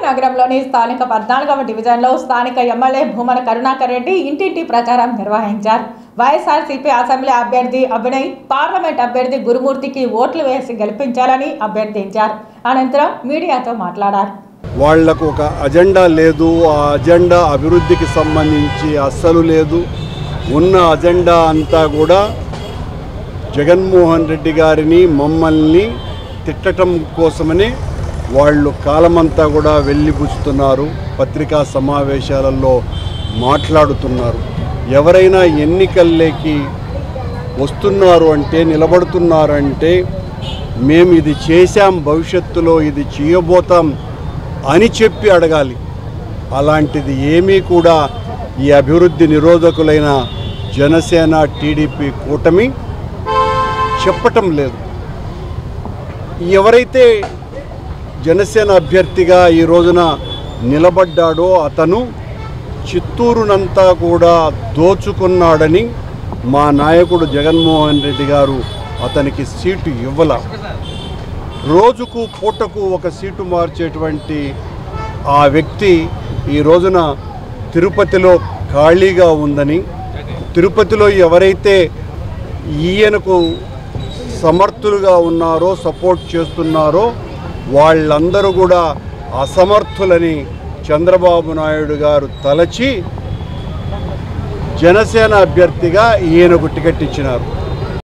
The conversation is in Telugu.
నగరంలోని స్థానిక 14వ డివిజన్లో స్థానిక ఎమ్మెల్యే భూమన కరుణాకర్ రెడ్డి ఇంటింటి ప్రచారం నిర్వహించారు. వైఎస్ఆర్సీపీ అసెంబ్లీ అభ్యర్థి అభినయ్, పార్లమెంట్ అభ్యర్థి గురుమూర్తికి ఓట్లు వేసి గెలిపించాలని అభ్యర్థించారు. అనంతరం మీడియాతో మాట్లాడారు. వాళ్లకు ఒక అజెండా లేదు, ఆ అజెండా అభివృద్ధికి సంబంధించి అస్సలు లేదు. ఉన్న అజెండా అంతా కూడా జగన్మోహన్ రెడ్డి గారిని మమ్మల్ని తిట్టడం కోసమని వాళ్ళు కాలమంతా కూడా వెళ్ళిపుచ్చుతున్నారు. పత్రికా సమావేశాలలో మాట్లాడుతున్నారు. ఎవరైనా ఎన్నికల్లోకి వస్తున్నారు అంటే, నిలబడుతున్నారంటే మేము ఇది చేశాం, భవిష్యత్తులో ఇది చేయబోతాం అని చెప్పి అడగాలి. అలాంటిది ఏమీ కూడా ఈ అభివృద్ధి నిరోధకులైన జనసేన టీడీపీ కూటమి చెప్పటం లేదు. ఎవరైతే జనసేన అభ్యర్థిగా ఈ రోజున నిలబడ్డాడో అతను చిత్తూరునంతా కూడా దోచుకున్నాడని మా నాయకుడు జగన్మోహన్ రెడ్డి గారు అతనికి సీటు ఇవ్వాల. రోజుకు పూటకు ఒక సీటు మార్చేటువంటి ఆ వ్యక్తి ఈ రోజున తిరుపతిలో ఖాళీగా ఉందని, తిరుపతిలో ఎవరైతే ఈయనకు సమర్థులుగా ఉన్నారో, సపోర్ట్ చేస్తున్నారో వాళ్ళందరూ కూడా అసమర్థులని చంద్రబాబు నాయుడు గారు తలచి జనసేన అభ్యర్థిగా ఈయనకు టికెట్ ఇచ్చినారు.